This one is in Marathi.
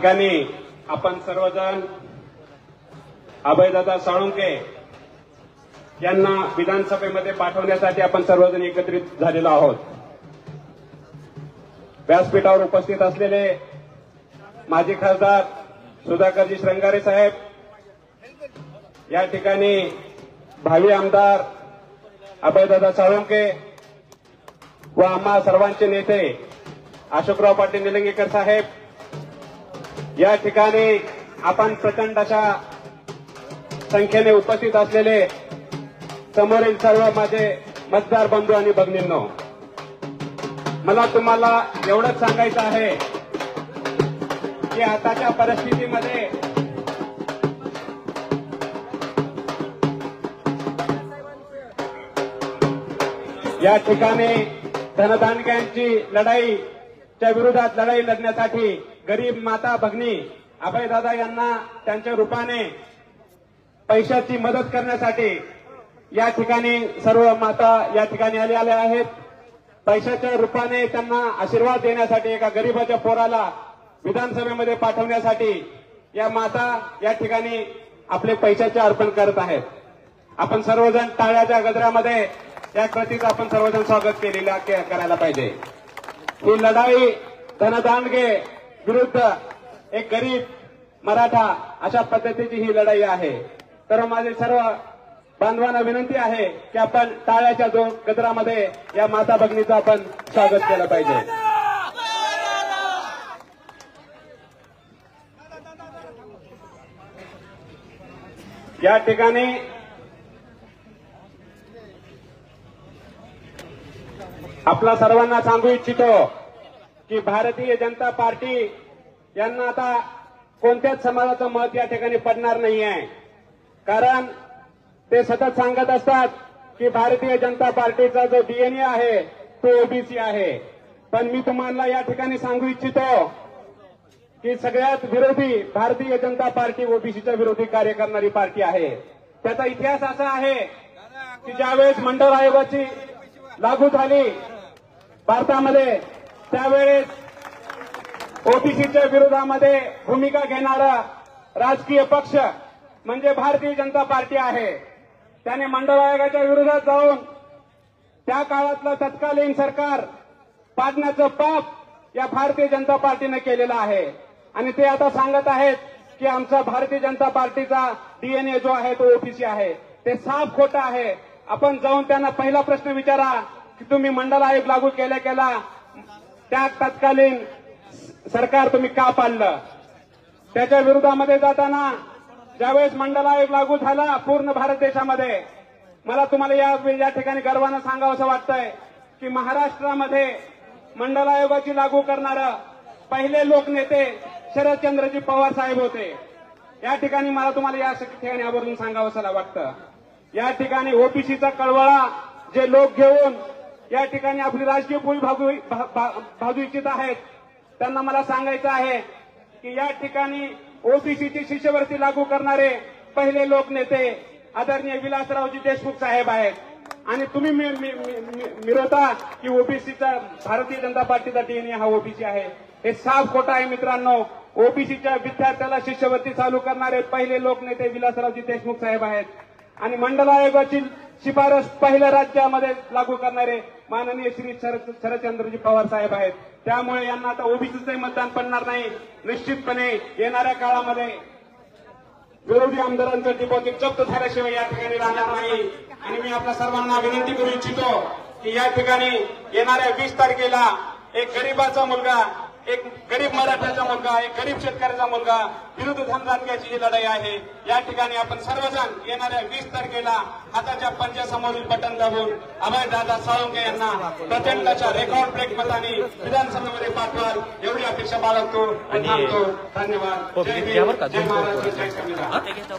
ठिकाणी आपण सर्वजण अभयदादा साळुंखे यांना विधानसभेमध्ये पाठवण्यासाठी आपण सर्वजण एकत्रित झालेलो आहोत। व्यासपीठावर उपस्थित असलेले माजी खासदार सुधाकरजी श्रंगारे साहेब, या ठिकाणी भावी आमदार अभयदादा साळुंखे व आम्हा सर्वांचे नेते अशोकराव पाटील निलंगेकर साहेब, या ठिकाणी आपण प्रचंड अशा संख्येने उपस्थित असलेले समोरील सर्व माझे मतदार बंधू आणि भगिनींनो, मला तुम्हाला एवढंच सांगायचं आहे की आताच्या परिस्थितीमध्ये या ठिकाणी धनदांडग्यांची लढाईच्या विरोधात लढाई लढण्यासाठी गरीब माता भगिनी अभयदादा यांना त्यांच्या रूपाने पैशाची मदत करण्यासाठी या ठिकाणी सर्व माता या ठिकाणी आलेल्या आहेत। पैशाच्या रूपाने त्यांना आशीर्वाद देण्यासाठी एका गरीबाच्या पोराला विधानसभेमध्ये पाठवण्यासाठी या माता या ठिकाणी आपले पैशाचे अर्पण करत आहेत। आपण सर्वजण टाळ्याच्या गजरामध्ये या कृतीचं आपण सर्वजण स्वागत करायला पाहिजे। ही लढाई धनदांडगे विरुद्ध एक गरीब मराठा अशा पद्धतीची ही लढाई आहे। तर माझे सर्व बांधवांना विनंती आहे की आपण टाळ्याच्या गजरामध्ये या माता भगिनीचं आपण स्वागत केलं पाहिजे। या ठिकाणी आपला सर्वांना सांगू इच्छितो की भारतीय जनता पार्टी यांना आता कोणत्याच समाजाचं मत या ठिकाणी पडणार नाहीये, कारण ते सतत सांगत असतात की भारतीय जनता पार्टीचा जो डीएनए आहे तो ओबीसी आहे। पण मी तुम्हाला या ठिकाणी सांगू इच्छितो की सगळ्यात विरोधी भारतीय जनता पार्टी ओबीसीच्या विरोधी कार्य करणारी पार्टी आहे। त्याचा इतिहास असा आहे की ज्यावेळेस मंडळ आयोगाची लागू झाली भारतामध्ये, त्यावेळेस ओबीसीच्या विरोधामध्ये भूमिका घेणारा राजकीय पक्ष म्हणजे भारतीय जनता पार्टी आहे। त्याने मंडळ आयोगाच्या विरोधात जाऊन त्या काळातलं तत्कालीन सरकार पाडण्याचं पाप या भारतीय जनता पार्टीने केलेलं आहे। आणि ते आता सांगत आहेत की आमचा भारतीय जनता पार्टीचा डीएनए जो आहे तो ओबीसी आहे। ते साफ खोटं आहे। आपण जाऊन त्यांना पहिला प्रश्न विचारा की तुम्ही मंडळ आयोग लागू केला त्या तत्कालीन सरकार तुम्ही का पाडलं? त्याच्या विरोधामध्ये जाताना ज्यावेळेस मंडळ आयोग लागू झाला पूर्ण भारत देशामध्ये, मला तुम्हाला या ठिकाणी गर्वानं सांगावंसं वाटतंय की महाराष्ट्रामध्ये मंडळ आयोगाची लागू करणारे पहिले लोकनेते शरदचंद्रजी पवार साहेब होते। या ठिकाणी मला तुम्हाला या ठिकाणी आवर्जून सांगावंसं वाटतं। या ठिकाणी ओबीसीचा कळवळा जे लोक घेऊन या ठिकाणी आपली राजकीय पोळी भाजू इच्छित आहेत, त्यांना मला सांगायचं आहे की या ठिकाणी ओबीसीची शिष्यवृत्ती लागू करणारे पहिले लोकनेते आदरणीय विलासरावजी देशमुख साहेब आहेत। आणि तुम्ही मिरवता की ओबीसीचा भारतीय जनता पार्टीचा डीएनए हा ओबीसी आहे। हे साफ खोटं आहे मित्रांनो। ओबीसीच्या विद्यार्थ्याला शिष्यवृत्ती चालू करणारे पहिले लोकनेते विलासरावजी देशमुख साहेब आहेत आणि मंडळ आयोगाची शिफारस पहिल्या राज्यामध्ये लागू करणारे माननीय श्री शरदचंद्रजी पवार साहेब आहेत। त्यामुळे यांना आता ओबीसीचे मतदान पडणार नाही। निश्चितपणे येणाऱ्या काळामध्ये विरोधी आमदारांचं डिपॉझिट जप्त झाल्याशिवाय या ठिकाणी राहणार नाही। आणि मी आपल्या सर्वांना विनंती करू इच्छितो की या ठिकाणी येणाऱ्या 20 तारखेला एक गरीबाचा मुलगा, एक गरीब मराठ्याचा मुलगा, एक गरीब शेतकऱ्याचा मुलगा विरुद्ध धनदांडग्याची ही लढाई आहे। या ठिकाणी आपण सर्वजण येणाऱ्या 20 तारखेला हाताच्या पंजासमोरील बटन दाबून अभयदादा साळुंखे यांना प्रचंड अशा रेकॉर्ड ब्रेक मताने विधानसभेमध्ये पाठवाल एवढी अपेक्षा बाळगतो आणि थांबतो। धन्यवाद। जय हिंद, जय महाराष्ट्र, जय संविधान।